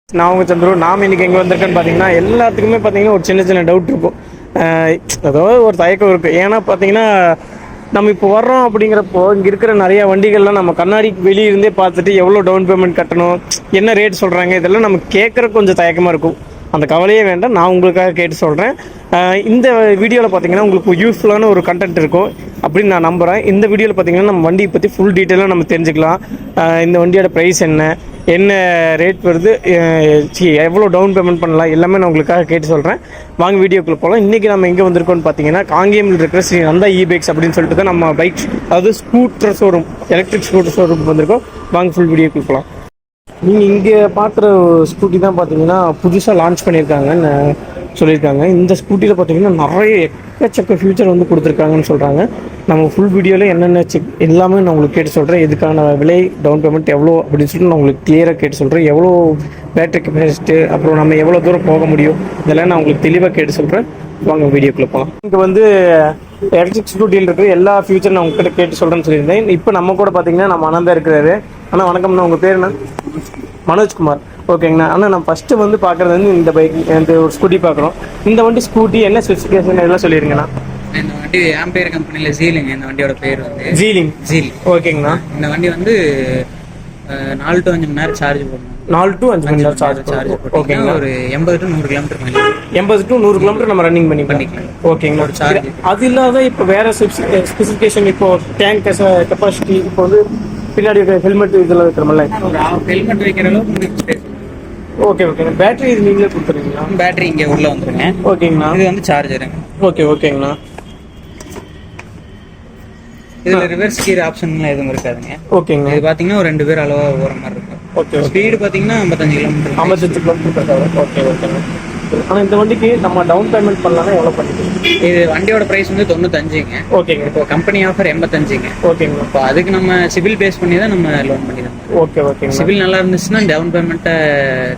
நான் உங்கள் சந்துரு. நாம் இன்றைக்கி எங்கே வந்திருக்கேன்னு பார்த்தீங்கன்னா எல்லாத்துக்குமே பார்த்தீங்கன்னா ஒரு சின்ன சின்ன டவுட் இருக்கும். அதாவது ஒரு தயக்கம் இருக்குது. ஏன்னா பார்த்தீங்கன்னா நம்ம இப்போ வர்றோம் அப்படிங்கிறப்போ இங்கே இருக்கிற நிறையா வண்டிகள்லாம் நம்ம கண்ணாடி வெளியிருந்தே பார்த்துட்டு எவ்வளோ டவுன் பேமெண்ட் கட்டணும், என்ன ரேட் சொல்கிறாங்க, இதெல்லாம் நம்ம கேட்குற கொஞ்சம் தயக்கமாக இருக்கும். அந்த கவலையே வேண்டாம், நான் உங்களுக்காக கேட்டு சொல்கிறேன். இந்த வீடியோவில் பார்த்தீங்கன்னா உங்களுக்கு யூஸ்ஃபுல்லான ஒரு கண்டென்ட் இருக்கும் அப்படின்னு நான் நம்புகிறேன். இந்த வீடியோவில் பார்த்தீங்கன்னா நம்ம வண்டியை பற்றி ஃபுல் டீட்டெயிலாக நம்ம தெரிஞ்சுக்கலாம். இந்த வண்டியோட ப்ரைஸ் என்ன ரேட் வருது, எவ்வளோ டவுன் பேமெண்ட் பண்ணலாம், எல்லாமே நான் உங்களுக்காக கேட்டு சொல்கிறேன். வாங்க வீடியோக்குள்ளே போகலாம். இன்றைக்கி நம்ம எங்கே வந்திருக்கோம்னு பார்த்தீங்கன்னா காங்கேயமில் இருக்கிற ஸ்ரீ நந்தா இபைக்ஸ் அப்படின்னு சொல்லிட்டு தான் நம்ம பைக், அதாவது scooter showroom, electric scooter showroom வந்திருக்கோம். வாங்க ஃபுல் வீடியோக்குள்ளே போகலாம். நீங்கள் இங்கே பார்க்குற ஸ்கூட்டி தான் பார்த்தீங்கன்னா புதுசாக லான்ச் பண்ணியிருக்காங்கன்னு சொல்லியிருக்காங்க. இந்த ஸ்கூட்டியில் பார்த்தீங்கன்னா நிறைய எக்கச்சக்க ஃபியூச்சர் வந்து கொடுத்துருக்காங்கன்னு சொல்கிறாங்க. நம்ம ஃபுல் வீடியோவில் என்னென்ன எல்லாமே நான் உங்களுக்கு கேட்டு சொல்கிறேன். இதுக்கான விலை, டவுன் பேமெண்ட் எவ்வளோ அப்படின்னு சொல்லிட்டு நான் உங்களுக்கு கிளியராக கேட்டு சொல்கிறேன். எவ்வளோ பேட்டரி கெப்பாசிட்டி, அப்புறம் நம்ம எவ்வளோ தூரம் போக முடியும், இதெல்லாம் நான் உங்களுக்கு தெளிவாக கேட்டு சொல்கிறேன். வாங்க வீடியோக்குள்ளே போகலாம். இங்கே வந்து எலக்ட்ரிக் ஸ்கூட்டியில் இருக்கிற எல்லா ஃபியூச்சர் நான் உங்ககிட்ட கேட்டு சொல்கிறேன்னு சொல்லியிருந்தேன். இப்போ நம்ம கூட பார்த்தீங்கன்னா நம்ம அண்ணன் இருக்கிறாரு. அண்ணா வணக்கம்ண்ணா, உங்கள் பேர் என்ன? மனோஜ்குமார். ஓகேங்கண்ணா. ஆனால் நான் ஃபஸ்ட்டு வந்து பார்க்குறது வந்து இந்த பைக், இந்த ஒரு ஸ்கூட்டி பார்க்குறோம். இந்த வண்டி ஸ்கூட்டி என்ன ஸ்பெசிஃபிகேஷன் எல்லாம் சொல்லிடுங்கண்ணா. இந்த வண்டி ஆம்பேர் கம்பெனியில் ஜீலிங். இந்த வண்டியோட பேர் வந்து ஜீலிங். ஓகேங்கண்ணா. இந்த வண்டி வந்து 4 to 5 மணி நேரம் சார்ஜ் போடணும். 4 to 5 மணி நேரம் சார்ஜ் ஓகேங்களா. ஒரு 80 to 100 கிலோமீட்டர் 80 to 100 கிலோமீட்டர் நம்ம ரன்னிங் பண்ணிக்கலாம். ஓகேங்களா. சார்ஜ் அது இல்லாத இப்போ வேற ஸ்பெசிஃபிகேஷன், இப்போ டேங்க் கெப்பாசிட்டி, இப்போ வந்து பின்னாடி ஹெல்மெட் இதெல்லாம் வைக்கிறோம்ல, ஹெல்மெட் வைக்கிற அளவுக்கு. ஓகே. பேட்டரி இது நீங்களே கொடுத்துருவீங்களா? பேட்டரி இங்கே உள்ள வந்துருங்க. ஓகேங்கண்ணா. இது வந்து சார்ஜருங்க. ஓகேங்கண்ணா. இதுல ரிவர்ஸ் கீர் ஆப்ஷன்லாம் எதுவும் இருக்காதுங்க. ஓகேங்க. இது பாத்தீங்கன்னா ஒரு 2 பேர் அளவா ஓர மாதிரி இருக்கும். ஓகே. ஸ்பீடு பாத்தீங்கன்னா 55 கிலோமீட்டர். 55 கிலோமீட்டர். ஓகேங்க. ஆனால் இந்த வண்டிக்கு நம்ம டவுன் பேமெண்ட் பண்ணலாம்னா எவ்வளோ பண்ணிக்கலாம்? இது வண்டியோட ப்ரைஸ் வந்து 95ங்க. ஓகேங்க. இப்போ கம்பெனி ஆஃபர் 85ங்க. ஓகேங்க. இப்போ அதுக்கு நம்ம சிபில் பேஸ் பண்ணி தான் நம்ம லோன் பண்ணிக்கலாம். ஓகே. சிபில் நல்லா இருந்துச்சுன்னா டவுன் பேமெண்ட்டை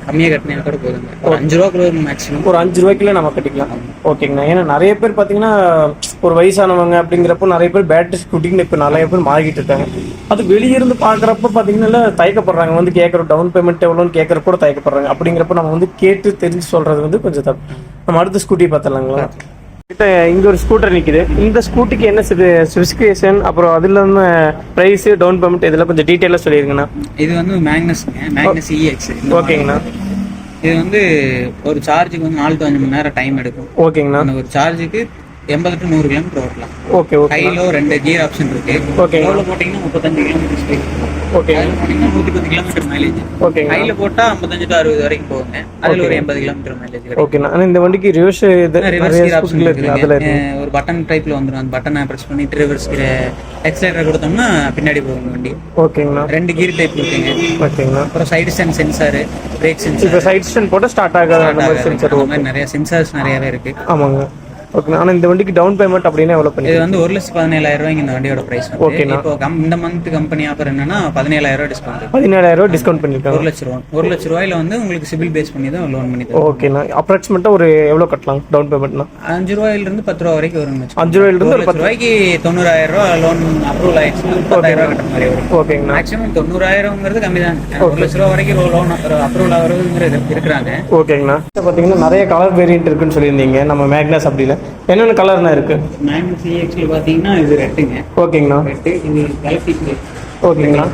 கம்மியாக கட்டினா கூட போதுங்க. ஒரு 5 ரூபா கூட மேக்ஸிமம். ஒரு 5 ரூபாய்க்குள்ள நம்ம கட்டிக்கலாம். ஓகேங்கண்ணா. ஏன்னா நிறைய பேர் பார்த்தீங்கன்னா ஒரு வயசானவங்க அப்படிங்கிறப்போ நிறைய பேர் பேட்டரி ஸ்கூட்டின்னு இப்போ நிறைய பேர் மாறிக்கிட்டு இருக்காங்க. அது வெளியிருந்து பார்க்குறப்ப பார்த்தீங்கன்னா தயக்கப்படுறாங்க, வந்து கேட்குற டவுன் பேமெண்ட் எவ்வளோன்னு கேட்குற கூட தயக்கப்படுறாங்க. அப்படிங்கிறப்ப நம்ம வந்து கேட்டு தெரிஞ்சு சொல்கிறது வந்து கொஞ்சம் தப்பு. நம்ம அடுத்த ஸ்கூட்டி பார்த்துடலாங்களா? கிட்ட இங்கே ஒரு ஸ்கூட்டர் நிற்குது. இந்த ஸ்கூட்டிக்கு என்ன ஸ்பெசிஃபிகேஷன், அப்புறம் அது இல்லாமல் ப்ரைஸு, டவுன் பேமெண்ட் இதெல்லாம் கொஞ்சம் டீட்டெயிலாக சொல்லிடுங்கண்ணா. இது வந்து மேக்னஸ் EX. ஓகேங்கண்ணா. இது வந்து ஒரு சார்ஜுக்கு வந்து 4 to 5 மணி நேரம் டைம் எடுக்கும். ஓகேங்கண்ணா. ஒரு சார்ஜுக்கு 80 to 100 கிலோமீட்டர் ஓட்டலாம். ஓகே. கையில 2 கியர் ஆப்ஷன் இருக்கு. ஓகே. லோல போட்டீங்கன்னா 35 கிலோமீட்டர் ஸ்பீட். ஓகே. அதுல போட்டீங்கன்னா 110 கிலோமீட்டர் மைலேஜ். ஓகே. கையில போட்டா 55 to 60 வரைக்கும் போகுங்க. அதுல ஒரு 80 கிலோமீட்டர் மைலேஜ் கிடைக்கும். ஓகேண்ணா. ஆனால் இந்த வண்டிக்கு ரிவர்ஸ் ஆப்ஷன் இருக்கு. ஒரு பட்டன் டைப்ல வந்துரும். அந்த பட்டனை பிரஸ் பண்ணிட்டு ரிவர்ஸ் எக்ஸலரேட்டர் கொடுத்தோம்னா பின்னாடி போகும் வண்டி. ஓகேங்கண்ணா. 2 கியர் டைப் இருக்குங்க. ஓகேங்கண்ணா. அப்புறம் side stand sensor, break sensor. இப்போ சைடு ஸ்டாண்ட் போட்டால் ஸ்டார்ட் ஆகாத அந்த மாதிரி சென்சார். அந்த மாதிரி நிறைய சென்சார்ஸ் நிறையவே இருக்கு. ஆமாங்க. ஓகே. ஆனால் இந்த வண்டிக்கு டவுன் பேமெண்ட் அப்படின்னா எவ்வளோ பண்ணி? இது வந்து 1,17,000 ரூபாய்க்கு இந்த வண்டியோட பிரைஸ். ஓகேண்ணா. இப்போ இந்த மந்த் கம்பெனி ஆஃபர் என்னன்னா 17,000 ரூபாய் டிஸ்கவுண்ட். 17,000 டிஸ்கவுண்ட் பண்ணிருக்காங்க. 1 லட்ச ரூபாய். 1 லட்ச ரூபாயில வந்து உங்களுக்கு சிபில் பேஸ் பண்ணி தான் லோன் பண்ணி தருவோம். ஓகேண்ணா. அப்ராக்சிமேட்டா ஒரு எவ்வளோ கட்டலாம் டவுன் பேமெண்ட்னா? 5 ரூபாயில இருந்து 10 ரூபா வரைக்கும் வரும். 5 ரூபாயில இருந்து 10 ரூபாய்க்கு 90,000 ரூபாய் லோன் அப்ரூவல் ஆயிடுச்சு. 30,000 ரூபாய் கட்டுற மாதிரி வரும். ஓகேங்கண்ணா. மேக்ஸிமம் 90,000ங்கிறது கம்மி தான். 1 லட்ச ரூபாய் வரைக்கும் லோன் அப்ரூவல் ஆகுறதுங்கிறது இருக்கிறாங்க. ஓகேங்கண்ணா. பார்த்தீங்கன்னா நிறைய கலர் வேரியன்ட் இருக்குன்னு சொல்லியிருந்தீங்க நம்ம மேக்னஸ் அப்படின்னா என்னென்ன கலர்னா இருக்கு? மேக்னஸ் EX பாத்தீங்கன்னா இது ரெட்டுங்க. ஓகேங்கண்ணா. ரெட்டு. இது கேலக்ஸி ப்ளூ. ஓகேங்கண்ணா.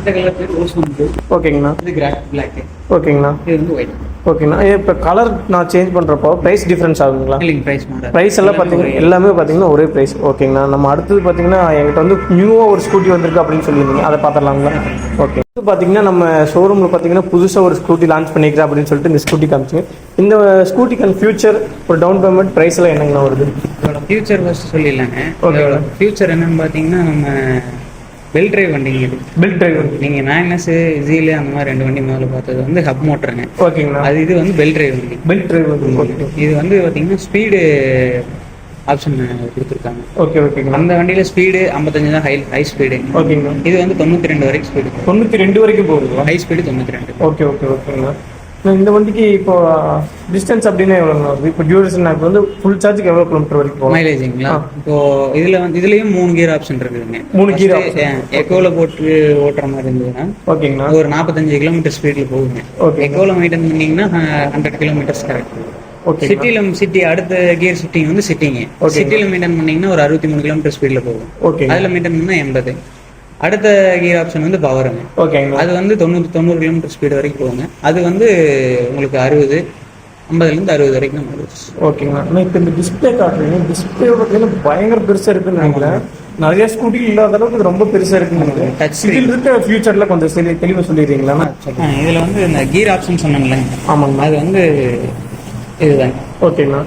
இந்த கலர் பேர் ரோஸ் ப்ளூ. ஓகேங்கண்ணா. இது கிராஃப் பிளாக். ஓகேங்கண்ணா. இது வந்து ஒயிட். ஓகேண்ணா. இப்போ கலர் நான் சேஞ்ச் பண்ணுறப்போ ப்ரைஸ் டிஃப்ரென்ஸ் ஆகுங்களா? இல்லைங்க, ப்ரைஸ் மாறும். ப்ரைஸ் எல்லாம் பார்த்தீங்கன்னா எல்லாமே பார்த்தீங்கன்னா ஒரே ப்ரைஸ். ஓகேங்கண்ணா. நம்ம அடுத்தது பார்த்தீங்கன்னா என்கிட்ட வந்து நியூவாக ஒரு ஸ்கூட்டி வந்திருக்கு அப்படின்னு சொல்லியிருந்தீங்க, அதை பார்த்துடலாங்களா? ஓகே. இது பார்த்தீங்கன்னா நம்ம ஷோரூமில் பார்த்தீங்கன்னா புதுசாக ஒரு ஸ்கூட்டி லான்ச் பண்ணிக்கிறேன் அப்படின்னு சொல்லிட்டு இந்த ஸ்கூட்டி காமிச்சிங்க. இந்த ஸ்கூட்டிக்கான ஃபியூச்சர், ஒரு டவுன் பேமெண்ட், ப்ரைஸ் எல்லாம் என்னங்கண்ணா வருது? இதோட ஃபியூச்சர் ஃபர்ஸ்ட் சொல்லிடலாங்க. இதோட ஃபியூச்சர் என்னன்னு பார்த்தீங்கன்னா நம்ம பெல் டிரைவ் வண்டிங்க. இது பெல் டிரைவ். நீங்கள் மேக்னஸ் ஜீலு அந்த மாதிரி 2 வண்டி முதல்ல பார்த்தது வந்து ஹப் மோட்டருங்க. ஓகேங்கண்ணா. அது இது வந்து பெல் டிரைவ் வண்டி. Bell drive. இது வந்து பார்த்தீங்கன்னா ஸ்பீடு ஆப்ஷன் கொடுத்துருக்காங்க. ஓகே. அந்த வண்டியில் ஸ்பீடு 55 தான் ஹை ஸ்பீடு. ஓகேங்கண்ணா. இது வந்து 92 வரைக்கும் ஸ்பீடு. 92 வரைக்கும் போகுது. High speed 92. ஓகேங்கண்ணா. இந்த வண்டிக்கு இப்போ டிஸ்டன்ஸ் அப்படின்னா எவ்வளோ? இப்போ டியூரேஷன் எனக்கு வந்து ஃபுல் சார்ஜுக்கு எவ்வளோ கிலோமீட்டர் வரைக்கும் போகும்? மைலேஜுங்களா? இப்போ இதுலயும் 3 கியர் ஆப்ஷன் இருக்குதுங்க. 3 கியர் ஆப்ஷன். எக்கோல போட்டு ஓட்டுற மாதிரி இருந்ததுன்னா ஓகேங்கண்ணா ஒரு 45 கிலோமீட்டர் ஸ்பீட்ல போகுங்க. ஓகே. எக்கோல மெயின்டைன் பண்ணீங்கன்னா 100 கிலோமீட்டர்ஸ் கரெக்ட். ஓகே. சிட்டி அடுத்த கியர் ஷிஃப்டிங் வந்து சிட்டிங்க. சிட்டில மெயின்டைன் பண்ணீங்கன்னா ஒரு 63 கிலோமீட்டர் ஸ்பீட்ல போகும். ஓகே. அதுல மெயின்டைன் பண்ணா 80. அடுத்த கியர் ஆப்ஷன் வந்து பவருங்க. ஓகேங்க. அது வந்து 90 கிலோமீட்டர் ஸ்பீடு வரைக்கும் போகுங்க. அது வந்து உங்களுக்கு 50லேருந்து 60 வரைக்கும் நம்ம. ஓகேங்கண்ணா. ஆனால் இப்போ இந்த டிஸ்பிளே காட்டுறீங்க, டிஸ்பிளே பார்த்தீங்கன்னா பயங்கர பெருசாக இருக்குன்னு நினைக்கிறேன். நிறைய ஸ்கூட்டி இல்லாத அளவுக்கு இது ரொம்ப பெருசாக இருக்குன்னு டச் இதில் இருக்க ஃபியூச்சரில் கொஞ்சம் தெளிவாக சொல்லிடுறீங்களா? இதில் வந்து இந்த கீர் ஆப்ஷன் சொன்னாங்களே, ஆமாங்கண்ணா, அது வந்து இதுதாங்க. ஓகேங்கண்ணா.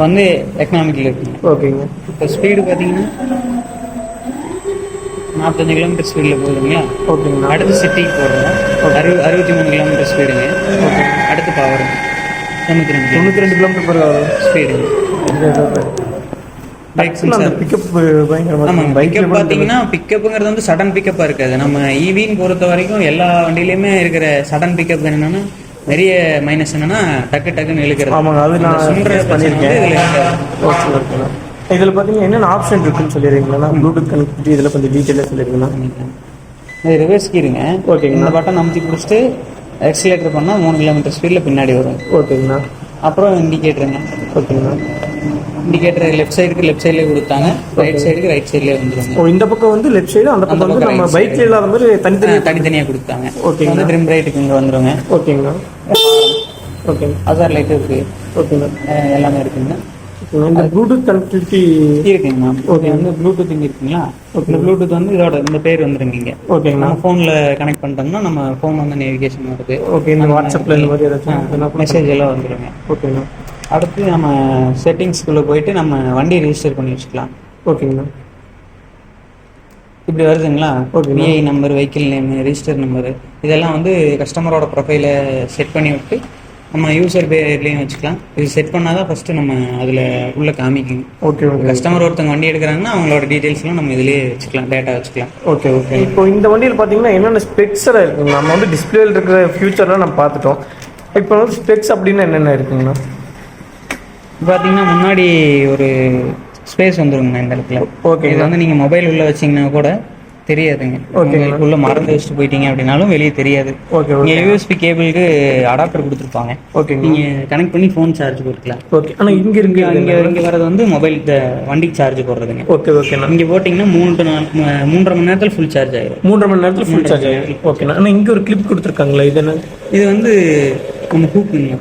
வந்து எக்கனாமிக்கில் இருக்குங்க. ஓகேங்க. இப்போ ஸ்பீடு பார்த்தீங்கன்னா 45 கிலோமீட்டர் ஸ்பீடில் போகுதுங்களா? ஓகேங்கண்ணா. அடுத்து சிட்டிக்கு போடுறோம் 63 கிலோமீட்டர் ஸ்பீடுங்க. ஓகே. அடுத்து பவர் 92 கிலோமீட்டர் per hour ஸ்பீடுங்க. பிக்கப் ஆமாங்க. பிக்கப் பார்த்தீங்கன்னா பிக்கப்புங்கிறது வந்து சடன் பிக்கப்பாக இருக்காது. நம்ம ஈவின்னு பொறுத்த வரைக்கும் எல்லா வண்டியிலையுமே இருக்கிற சடன் பிக்கப் என்னன்னா நிறைய மைனஸ் என்னன்னா டக்குன்னு இழுக்கிறது. ஆமாங்க, அது நான் பண்ணியிருக்கேன். இதில் பார்த்தீங்கன்னா என்னென்ன ஆப்ஷன் இருக்குன்னு சொல்லிடுறீங்களா? ப்ளூடூத் கனெக்டிவிட்டி இதில் கொஞ்சம் டீட்டெயிலாக சொல்லிடுங்களா? இது ரிவர்ஸ் கீருங்க. ஓகேங்க. இந்த பட்டன் அமுத்தி பிடிச்சிட்டு எக்ஸிலேட்டர் பண்ணால் 3 கிலோமீட்டர் ஸ்பீடில் பின்னாடி வரும். ஓகேங்கண்ணா. அப்புறம் இண்டிகேட்டருங்க. ஓகேங்கண்ணா. இண்டிகேட்டர் லெஃப்ட் சைட்லேயே கொடுத்தாங்க, ரைட் சைடுக்கு ரைட் சைட்லேயே வந்துருங்க. ஓ, இந்த பக்கம் வந்து லெஃப்ட் சைடு, அந்த பக்கம் வந்து நம்ம பைக்ல இல்லாத மாதிரி தனித்தனியாக கொடுத்தாங்க. ஓகே. வந்து ட்ரிம் ரைட்டுக்கு இங்கே வந்துருங்க. ஓகேங்கண்ணா. ஓகே. அசார் லைட் இருக்கு. ஓகேண்ணா. எல்லாமே இருக்குங்க. இந்த ப்ளூடூத் கனெக்டிவிட்டி இருக்குங்க மேம். ஓகே. வந்து ப்ளூடூத் இங்கே இருக்குங்களா? இந்த ப்ளூடூத் வந்து இதோட இந்த பேர் வந்துருங்க இங்கே. ஓகேங்கண்ணா. நம்ம ஃபோனில் கனெக்ட் பண்ணிட்டோம்னா நம்ம ஃபோன் வந்து நேவிகேஷன் வருது. ஓகே. இந்த வாட்ஸ்அப்பில் இந்த மாதிரி ஏதாச்சும் மெசேஜ் எல்லாம் வந்துருங்க. ஓகேண்ணா. அடுத்து நம்ம செட்டிங்ஸ்குள்ளே போயிட்டு நம்ம வண்டி ரெஜிஸ்டர் பண்ணி வச்சுக்கலாம். ஓகேங்கண்ணா. இப்படி வருதுங்களா? Okay. VI number, vehicle name, register number, இதெல்லாம் வந்து கஸ்டமரோட ப்ரொஃபைலை செட் பண்ணி விட்டு நம்ம யூசர் பேர்லேயும் வச்சுக்கலாம். இது செட் பண்ணால் தான் ஃபஸ்ட்டு நம்ம அதில் உள்ள காமிக்கும். ஓகே. ஓகே. கஸ்டமர் ஒருத்தவங்க வண்டி எடுக்கிறாங்கன்னா அவங்களோட டீட்டெயில்ஸ்லாம் நம்ம இதிலேயே வச்சுக்கலாம், டேட்டா வச்சுக்கலாம். ஓகே. ஓகே. இப்போ இந்த வண்டியில் பார்த்தீங்கன்னா என்னென்ன ஸ்பெக்ஸராக இருக்குங்க? நம்ம வந்து டிஸ்பிளேல இருக்கிற ஃபியூச்சர்லாம் நம்ம பார்த்துட்டோம். இப்போ வந்து ஸ்பெக்ஸ் அப்படின்னா என்னென்ன இருக்குங்கண்ணா? பார்த்தீங்கன்னா முன்னாடி ஒரு ஸ்பேஸ் வந்துருங்கண்ணா இந்த இடத்துல. ஓகே. இது வந்து நீங்கள் மொபைல் உள்ளே வச்சிங்கன்னா கூட தெரியாதுங்க. ஓகே. உள்ள மறந்து வச்சுட்டு போயிட்டீங்க அப்படின்னாலும் வெளியே தெரியாது. ஓகே. இங்கே யூஎஸ்பி கேபிளுக்கு அடாப்டர் கொடுத்துருப்பாங்க. ஓகே. நீங்கள் கனெக்ட் பண்ணி ஃபோன் சார்ஜ் போட்டுக்கலாம். ஓகே. ஆனால் இங்கே வரது வந்து மொபைல் வண்டிக்கு சார்ஜ் போடுறதுங்க. ஓகே. ஓகேண்ணா. இங்கே போட்டிங்கன்னா 3.5 மணி நேரத்தில் ஃபுல் சார்ஜ் ஆயிடும். 3.5 மணி நேரத்தில் ஃபுல் சார்ஜ் ஆயிடும். ஓகேண்ணா. ஆனால் இங்கே ஒரு கிளிப் கொடுத்துருக்காங்களா? இது என்ன? இது வந்து நம்ம ஹூக்குங்க.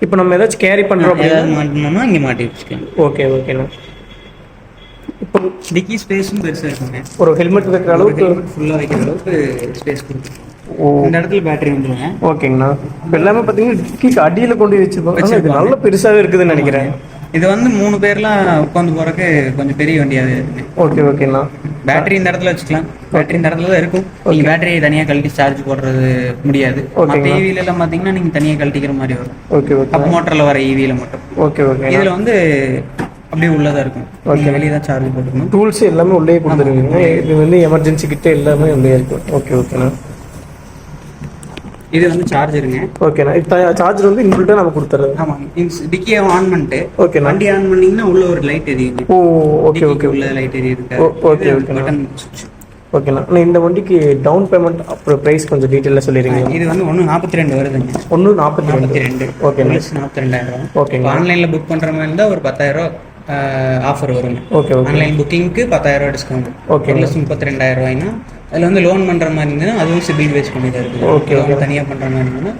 இப்போ நம்ம ஏதாச்சும் கேரி பண்ணுறோம் ஏதாவது மாட்டோம்னா இங்கே மாட்டி வச்சுக்கலாம். ஓகே. ஓகேண்ணா. இப்போ டிக்கி ஸ்பேஸும் பெருசாக இருக்குங்க. ஒரு ஹெல்மெட் வைக்கிற அளவுக்கு ஃபுல்லாக வைக்கிற அளவுக்கு ஸ்பேஸ் கொடுக்கும். இந்த இடத்துல பேட்டரி வந்துருங்க. ஓகேங்கண்ணா. இப்போ எல்லாமே பார்த்தீங்கன்னா டிக்கிக்கு அடியில் கொண்டு வச்சுருப்பாங்க. இது நல்ல பெருசாகவே இருக்குதுன்னு நினைக்கிறேன். இது வந்து 3 பேர்லாம் உட்காந்து போறதுக்கு கொஞ்சம் பெரிய வண்டியாவே இருக்கு. ஓகே. ஓகேண்ணா. பேட்டரி இந்த இடத்துல வச்சுக்கலாம். பேட்டரி இந்த இடத்துல தான் இருக்கும். நீங்க பேட்டரி தனியா கழட்டி சார்ஜ் போடுறது முடியாது. மற்ற ஈவில எல்லாம் பாத்தீங்கன்னா நீங்க தனியா கழட்டிக்கிற மாதிரி வரும். ஓகே. ஓகே. அப் மோட்டர்ல வர ஈவில மட்டும். ஓகே. ஓகே. இதுல வந்து அப்படியே உள்ளதா இருக்கும். ஓகே. வெளியே தான் சார்ஜ் போட்டுக்கணும். டூல்ஸ் எல்லாமே உள்ளே கொடுத்துருவீங்க. இது வந்து எமர்ஜென்சி கிட்ட எல்லாமே உள்ளே இருக்கும். ஓகே. ஓகேண்ணா. இது வந்து சார்ஜருங்க. ஓகேண்ணா. இப்போ சார்ஜர் வந்து இன்பில்ட்டா நம்ம கொடுத்துறது. ஆமாங்க. டிக்கியை ஆன் பண்ணிட்டு ஓகே வண்டி ஆன் பண்ணீங்கன்னா உள்ள ஒரு லைட் எரியுது. ஓ, ஓகே. ஓகே. உள்ள லைட் எரியுது. ஓகே. ஓகேண்ணா. ஓகேண்ணா. இந்த வண்டிக்கு டவுன் பேமெண்ட் அப்புறம் ப்ரைஸ் கொஞ்சம் டீட்டெயிலாக சொல்லிடுறீங்க. இது வந்து 1.42 வருதுங்க. 1.42. ஓகே. 42,000. ஓகே. ஆன்லைன்ல புக் பண்ற மாதிரி இருந்தா ஒரு 10,000 ஆஃபர் வருங்க. ஓகே. ஆன்லைன் புக்கிங்க்கு 10,000 டிஸ்கவுண்ட். ஓகே. 32,000 அதுல வந்து லோன் பண்ற மாதிரி இருந்தா அதுவும் சிபில் பேஸ் பண்ணி தான் இருக்குது. ஓகே. லோன் தனியா பண்ற மாதிரி இருந்தா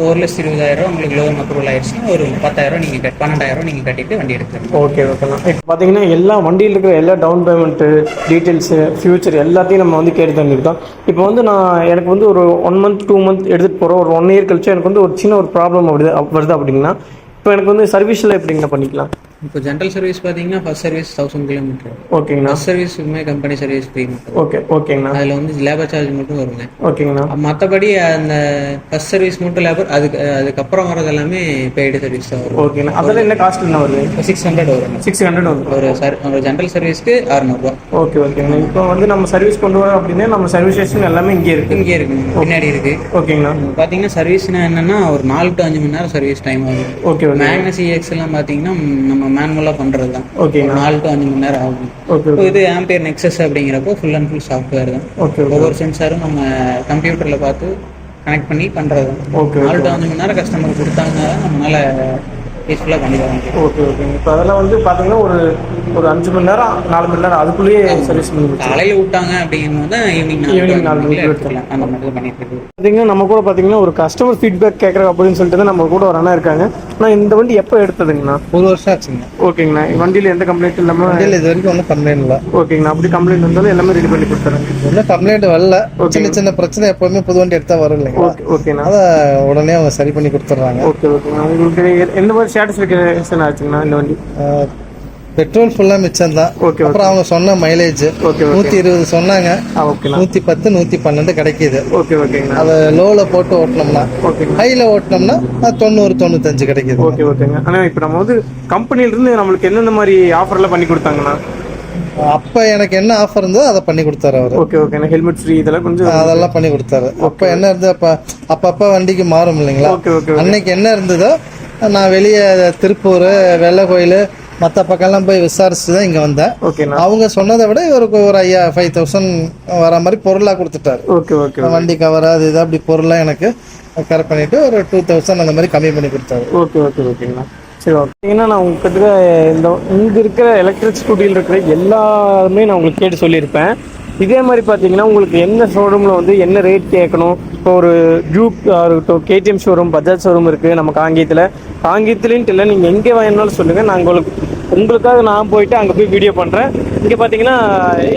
1,20,000 உங்களுக்கு லோன் அப்ரூவல் ஆயிடுச்சுன்னா ஒரு 10,000 நீங்க 12,000 நீங்க கட்டிட்டு வண்டி எடுத்துக்கலாம். ஓகே. ஓகேண்ணா. இப்போ பார்த்தீங்கன்னா எல்லா வண்டியில் இருக்கிற எல்லா டவுன் பேமெண்ட்டு டீட்டெயில்ஸு ஃபியூச்சர் எல்லாத்தையும் நம்ம வந்து கேட்டு தந்துருக்கோம். இப்போ வந்து எனக்கு வந்து ஒரு 1 மந்த் 2 மந்த் எடுத்துகிட்டு போகிறோம். ஒரு 1 இயர் கழிச்சு எனக்கு வந்து ஒரு சின்ன ஒரு ப்ராப்ளம் வருது அப்படிங்கன்னா இப்போ எனக்கு வந்து சர்வீஸில் எப்படிங்கண்ணா பண்ணிக்கலாம்? இப்போ ஜென்ரல் சர்வீஸ் பார்த்தீங்கன்னா ஃபர்ஸ்ட் சர்வீஸ் 1000 கிலோமீட்டர். ஓகேங்கண்ணா. ஃபர்ஸ்ட் சர்வீஸுக்குமே கம்பெனி சர்வீஸ் ஃப்ரீ. ஓகேங்கண்ணா. அதில் வந்து லேபர் சார்ஜ் மட்டும் வருங்க. ஓகேங்கண்ணா. மற்றபடி அந்த ஃபர்ஸ்ட் சர்வீஸ் மட்டும் லேபர், அதுக்கப்புறம் வரது எல்லாமே பெய்டு சர்வீஸ் தான் வரும். ஓகேண்ணா. அதெல்லாம் என்ன காஸ்ட் என்ன வருது? 600 வரும். 600 வரும். ஒரு ஜென்ரல் சர்வீஸ்க்கு 600 ரூபா. ஓகேங்கண்ணா. இப்போ வந்து நம்ம சர்வீஸ் கொண்டு வரோம் அப்படின்னா நம்ம சர்வீஸ் ஸ்டேஷன் எல்லாமே இங்கே இருக்கு பின்னாடி இருக்கு. ஓகேங்கண்ணா. பார்த்தீங்கன்னா சர்வீஸ்னா என்னன்னா ஒரு 4 to 5 மணி நேரம் சர்வீஸ் டைம் ஆகும். ஓகே. மேக்னஸ் EX எல்லாம் பார்த்தீங்கன்னா நம்ம மேனுவலாக பண்ணுறது தான். ஓகே. 4 to 5 மணி நேரம் ஆகும். இப்போ இது ஆம்பியர் நெக்ஸஸ் அப்படிங்கிறப்போ ஃபுல் அண்ட் ஃபுல் சாஃப்ட்வேர் தான். ஓகே. ஒவ்வொரு சென்சாரும் நம்ம கம்ப்யூட்டரில் பார்த்து கனெக்ட் பண்ணி பண்ணுறது தான். ஓகே. 4 to 5 மணி நேரம் கஸ்டமர் கொடுத்தாங்கன்னா நம்மளால பீஸ்ஃபுல்லாக பண்ணி தர முடியும். ஓகே. இப்போ அதெல்லாம் வந்து பார்த்தீங்கன்னா ஒரு 5 மணி நேரம் 4 மணி நேரம் அதுக்குள்ளேயே சர்வீஸ் பண்ணி காலையில் விட்டாங்க அப்படிங்கும்போது தான் ஈவினிங் 4 மணிக்கு எடுத்துக்கலாம். அந்த மாதிரி பண்ணிட்டு இருக்கு. பார்த்தீங்கன்னா நம்ம கூட பார்த்தீங்கன்னா ஒரு கஸ்டமர் ஃபீட்பேக் கேட்குறோம் அப்படின்னு சொல்லிட்டு தான் நம்ம கூட ஒரு அண்ணா இருக்காங்க. ஆனால் இந்த வண்டி எப்போ எடுத்ததுங்கண்ணா? 1 வருஷம் ஆச்சுங்க. ஓகேங்கண்ணா. வண்டியில் எந்த கம்ப்ளைண்ட் இல்லாமல்? வண்டியில் இது வரைக்கும் ஒன்றும் கம்ப்ளைண்ட் இல்லை. ஓகேங்கண்ணா. அப்படி கம்ப்ளைண்ட் வந்தாலும் எல்லாமே ரெடி பண்ணி கொடுத்துறாங்க. ஒன்றும் கம்ப்ளைண்ட் வரல. சின்ன பிரச்சனை எப்பவுமே புது வண்டி எடுத்தால் வரும் இல்லைங்களா? ஓகேண்ணா. அதை உடனே அவங்க சரி பண்ணி கொடுத்துட்றாங்க. ஓகேண்ணா. உங்களுக்கு எந்த மாதிரி சாட்டிஸ்ஃபேக்ஷன் ஆச்சுங்கண்ணா இந்த வண்டி? பெட்ரோல் ஃபுல்லாக மிச்சம் தான். ஓகே. அப்புறம் அவங்க சொன்ன மைலேஜ் 120 சொன்னாங்க. 110 112 கிடைக்கிது. ஓகேங்கண்ணா. அதை லோவில் போட்டு ஓட்டினோம்னா, ஹையில் ஓட்டினோம்னா 90 95 கிடைக்கிது. ஓகேங்க. ஆனால் இப்போ நம்ம வந்து கம்பெனிலிருந்து நம்மளுக்கு எந்தெந்த மாதிரி ஆஃபர்லாம் பண்ணி கொடுத்தாங்கண்ணா? அப்போ எனக்கு என்ன ஆஃபர் இருந்தோ அதை பண்ணி கொடுத்தாரு அவர். ஓகே. ஹெல்மெட் ஃப்ரீ இதெல்லாம் கொஞ்சம் அதெல்லாம் பண்ணி கொடுத்தாரு. அப்போ என்ன இருந்தது, அப்பப்போ வண்டிக்கு மாறும் இல்லைங்களா? அன்னைக்கு என்ன இருந்ததோ நான் வெளியே திருப்பூர் வெள்ளை கோயில் மற்ற பக்கம்லாம் போய் விசாரிச்சு தான் இங்கே வந்தேன். அவங்க சொன்னதை விட இவருக்கு ஒரு 5000 வர மாதிரி பொருளாக கொடுத்துட்டாரு. ஓகே. வண்டி கவர் அது இது அப்படி பொருளாக எனக்கு கரெக்ட் பண்ணிட்டு ஒரு 2000 அந்த மாதிரி கம்மி பண்ணி கொடுத்தாரு. ஓகேங்கண்ணா. சரி. ஓகேங்கன்னா நான் உங்ககிட்ட இங்கே இருக்கிற எலக்ட்ரிக் ஸ்கூட்டியில் இருக்கிற எல்லாருமே நான் உங்களுக்கு கேட்டு சொல்லியிருப்பேன். இதே மாதிரி பார்த்தீங்கன்னா உங்களுக்கு என்ன ஷோரூமில் வந்து என்ன ரேட் கேட்கணும். இப்போ ஒரு ஜூப் இருக்கட்டும், KTM ஷோரூம், பஜாஜ் ஷோரூம் இருக்குது நம்ம காங்கேயத்துலேன்ட்டு இல்லை, நீங்கள் எங்கே வேணாலும் சொல்லுங்கள். நான் உங்களுக்காக நான் போயிட்டு அங்கே போய் வீடியோ பண்ணுறேன். இங்கே பார்த்தீங்கன்னா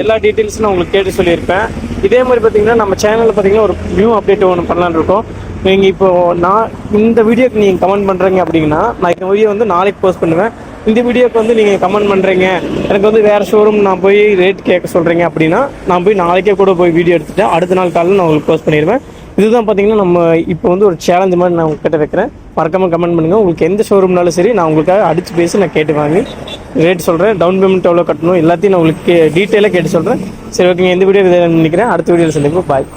எல்லா டீட்டெயில்ஸும் நான் உங்களுக்கு கேட்டு சொல்லியிருப்பேன். இதே மாதிரி பார்த்தீங்கன்னா நம்ம சேனலில் பார்த்தீங்கன்னா ஒரு நியூ அப்டேட் ஒன்று பண்ணலான்னு இருக்கோம். நீங்கள் இப்போது நான் இந்த வீடியோக்கு நீங்கள் கமெண்ட் பண்ணுறீங்க அப்படின்னா நான் இந்த வீடியோ வந்து நாளைக்கு போஸ்ட் பண்ணுவேன். இந்த வீடியோக்கு வந்து நீங்கள் கமெண்ட் பண்ணுறீங்க, எனக்கு வந்து வேறு ஷோரூம் நான் போய் ரேட் கேட்க சொல்கிறீங்க அப்படின்னா நான் போய் நாளைக்கே கூட போய் வீடியோ எடுத்துகிட்டு அடுத்த நாள் காலையில் நான் உங்களுக்கு போஸ்ட் பண்ணிடுவேன். இதுதான் பார்த்தீங்கன்னா நம்ம இப்போ வந்து ஒரு சேலஞ்சு மாதிரி நான் உங்ககிட்ட வைக்கிறேன். மறக்காமல் கமெண்ட் பண்ணுங்கள். உங்களுக்கு எந்த ஷோரூம்னாலும் சரி நான் உங்களுக்காக அடித்து பேசி நான் கேட்டு வாங்கி ரேட் சொல்கிறேன். டவுன் பேமெண்ட் எவ்வளோ கட்டணும் எல்லாத்தையும் நான் உங்களுக்கு டீட்டெயிலாக கேட்டு சொல்கிறேன். சரி, ஓகேங்க. இந்த வீடியோ இதை நினைக்கிறேன். அடுத்த வீடியோவில் சந்திப்போம். பாய்.